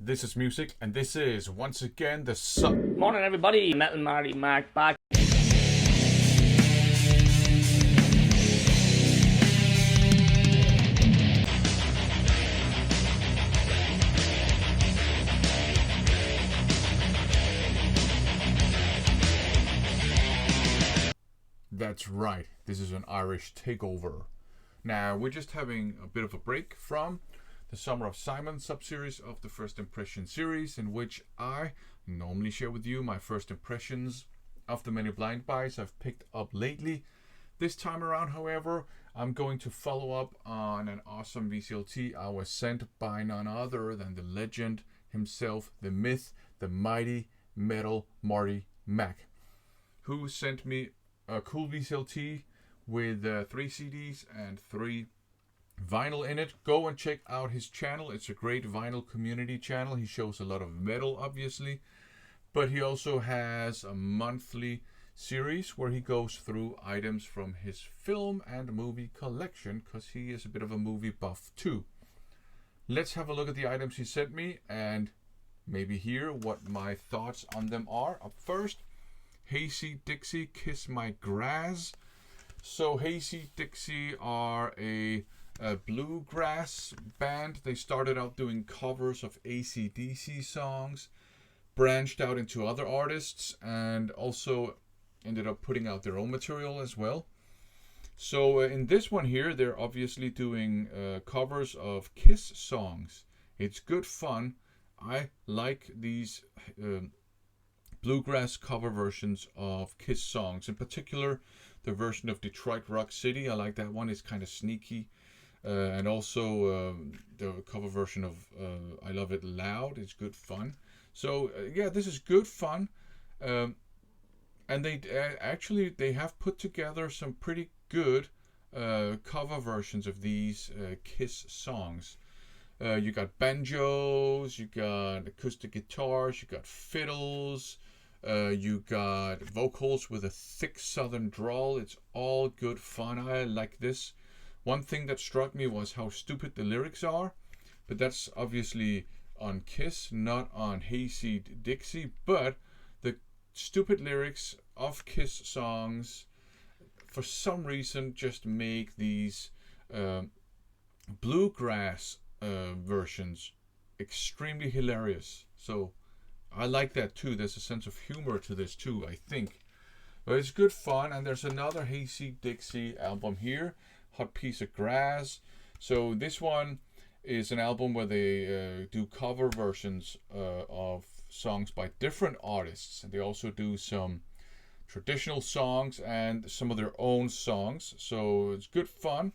This is music, and this is once again the Morning, everybody. Metal Marty Mark back. That's right, this is an Irish takeover. Now, we're just having a bit of a break from the Summer of Simon sub-series of the First Impression series, in which I normally share with you my first impressions of the many blind buys I've picked up lately. This time around, however, I'm going to follow up on an awesome VCLT I was sent by none other than the legend himself, the myth, the mighty metal Marty Mac, who sent me a cool VCLT with 3 CDs and 3 vinyl in it. Go and check out his channel. It's a great vinyl community channel. He shows a lot of metal, obviously, but he also has a monthly series where he goes through items from his film and movie collection, because he is a bit of a movie buff too. Let's have a look at the items he sent me and maybe hear what my thoughts on them are. Up first, Hazy Dixie, Kiss My Grass. So Hazy Dixie are a bluegrass band. They started out doing covers of AC/DC songs, branched out into other artists, and also ended up putting out their own material as well. So in this one here, they're obviously doing covers of Kiss songs. It's good fun. I like these bluegrass cover versions of Kiss songs. In particular, the version of Detroit Rock City. I like that one. It's kind of sneaky. And also the cover version of I Love It Loud. It's good fun. So yeah, this is good fun. And they actually have put together some pretty good cover versions of these Kiss songs. You got banjos, you got acoustic guitars, you got fiddles, you got vocals with a thick southern drawl. It's all good fun. I like this. One thing that struck me was how stupid the lyrics are, but that's obviously on Kiss, not on Hazy Dixie. But the stupid lyrics of Kiss songs, for some reason, just make these bluegrass versions extremely hilarious. So I like that too. There's a sense of humor to this too, I think. But it's good fun. And there's another Hazy Dixie album here, Hot Piece of Grass. So this one is an album where they do cover versions of songs by different artists. And they also do some traditional songs and some of their own songs. So it's good fun.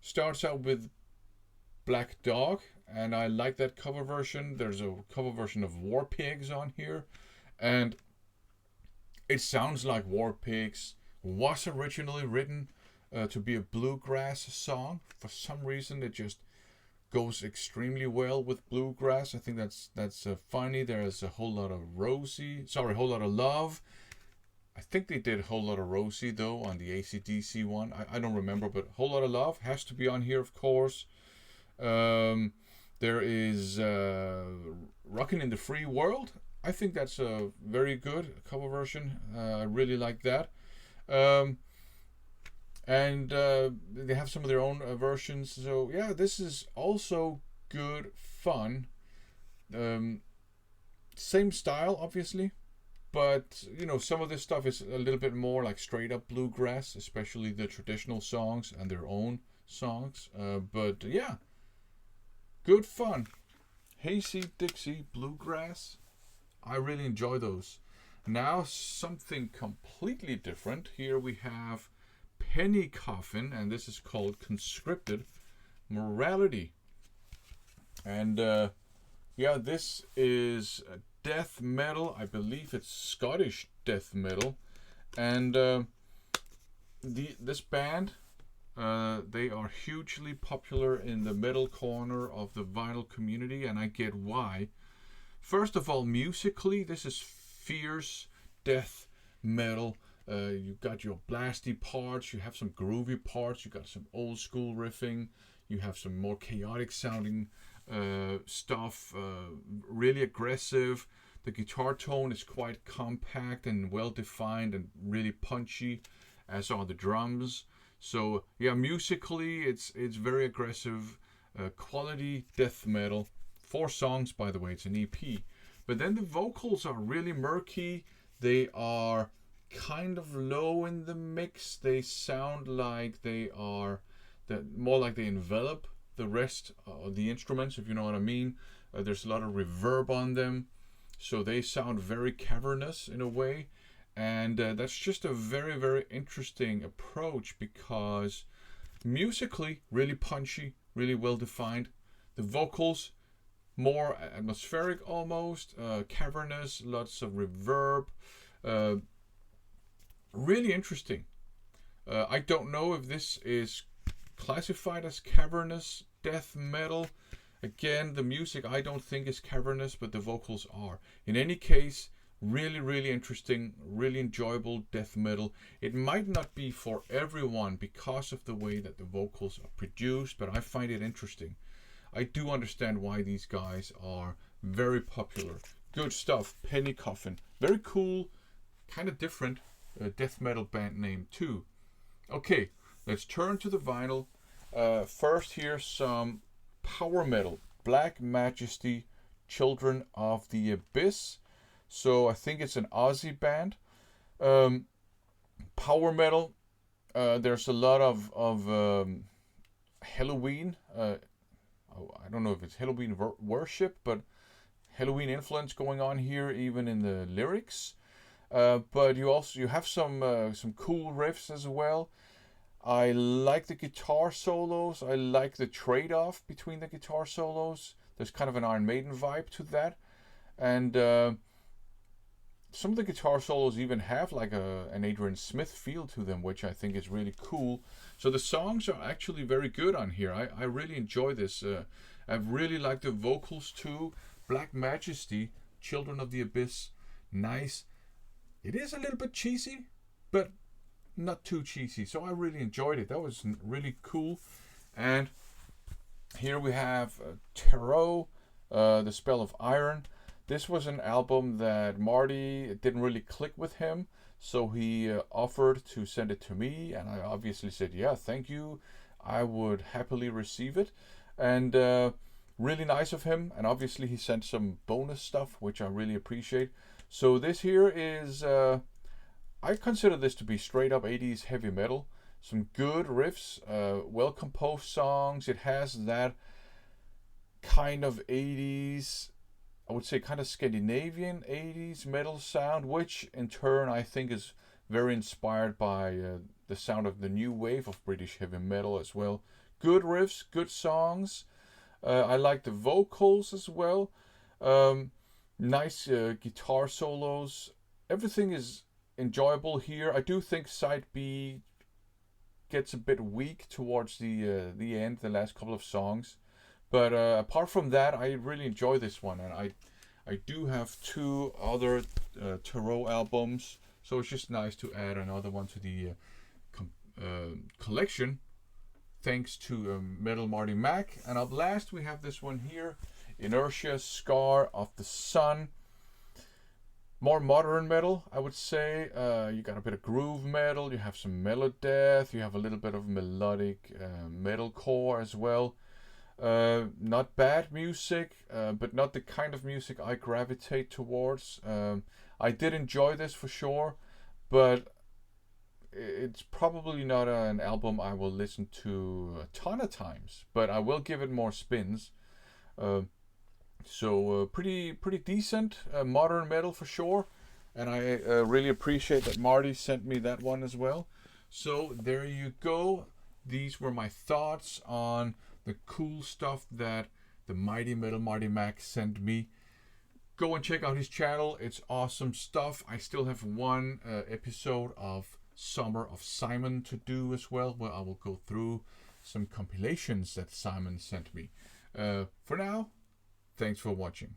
Starts out with Black Dog, and I like that cover version. There's a cover version of War Pigs on here, and it sounds like War Pigs was originally written to be a bluegrass song. For some reason, it just goes extremely well with bluegrass. I think that's funny. There's a whole lot of whole lot of love. I think they did a whole lot of Rosie though on the AC/DC one. I don't remember, but whole lot of love has to be on here, of course. There is Rockin' in the Free World. I think that's a very good cover version. I really like that. And they have some of their own versions. So yeah, this is also good fun. Same style, obviously, but you know, some of this stuff is a little bit more like straight up bluegrass, especially the traditional songs and their own songs. But yeah, good fun. Hazy Dixie Bluegrass. I really enjoy those. Now something completely different. Here we have Penny Coffin, and this is called Conscripted Morality. And yeah, this is death metal. I believe it's Scottish death metal. And this band, they are hugely popular in the metal corner of the vinyl community, and I get why. First of all, musically, this is fierce death metal. You got your blasty parts, you have some groovy parts, you got some old school riffing, you have some more chaotic sounding stuff, really aggressive. The guitar tone is quite compact and well defined and really punchy, as are the drums. So yeah, musically it's very aggressive, quality death metal. 4 songs, by the way. It's an EP. But then the vocals are really murky. They are kind of low in the mix. They sound like they are more like they envelop the rest of the instruments, if you know what I mean. There's a lot of reverb on them, so they sound very cavernous in a way. And that's just a very, very interesting approach, because musically really punchy, really well defined. The vocals more atmospheric almost, cavernous, lots of reverb. Really interesting. I don't know if this is classified as cavernous death metal. Again, the music I don't think is cavernous, but the vocals are. In any case, really, really interesting, really enjoyable death metal. It might not be for everyone because of the way that the vocals are produced, but I find it interesting. I do understand why these guys are very popular. Good stuff. Penny Coffin. Very cool, kind of different death metal band name too. Okay, let's turn to the vinyl. First, here's some power metal. Black Majesty, Children of the Abyss. So I think it's an Aussie band. Power metal. There's a lot of Halloween. I don't know if it's Halloween worship, but Halloween influence going on here, even in the lyrics. But you have some cool riffs as well. I like the guitar solos. I like the trade-off between the guitar solos. There's kind of an Iron Maiden vibe to that, and some of the guitar solos even have like an Adrian Smith feel to them, which I think is really cool. So the songs are actually very good on here. I really enjoy this. I really like the vocals too. Black Majesty, Children of the Abyss, nice. It is a little bit cheesy, but not too cheesy. So I really enjoyed it. That was really cool. And here we have Tarot, The Spell of Iron. This was an album that Marty didn't really click with him, so he offered to send it to me, and I obviously said, yeah, thank you. I would happily receive it. And really nice of him, and obviously he sent some bonus stuff, which I really appreciate. So this here is, I consider this to be straight up 80s heavy metal. Some good riffs, well composed songs. It has that kind of 80s, I would say kind of Scandinavian 80s metal sound, which in turn I think is very inspired by the sound of the new wave of British heavy metal as well. Good riffs, good songs. I like the vocals as well. Nice guitar solos. Everything is enjoyable here. I do think side B gets a bit weak towards the end, the last couple of songs. But apart from that, I really enjoy this one, and I do have 2 other Tarot albums, so it's just nice to add another one to the collection, thanks to Metal Marty Mac. And up last we have this one here, Inertia, Scar of the Sun. More modern metal, I would say. You got a bit of groove metal, you have some melodeath, you have a little bit of melodic metalcore as well. Not bad music, but not the kind of music I gravitate towards. I did enjoy this for sure, but it's probably not an album I will listen to a ton of times, but I will give it more spins. So pretty decent modern metal for sure, and I really appreciate that Marty sent me that one as well. So there you go. These were my thoughts on the cool stuff that the mighty Metal Marty Mac sent me. Go and check out his channel. It's awesome stuff. I still have one episode of Summer of Simon to do as well, where I will go through some compilations that Simon sent me. For now, thanks for watching.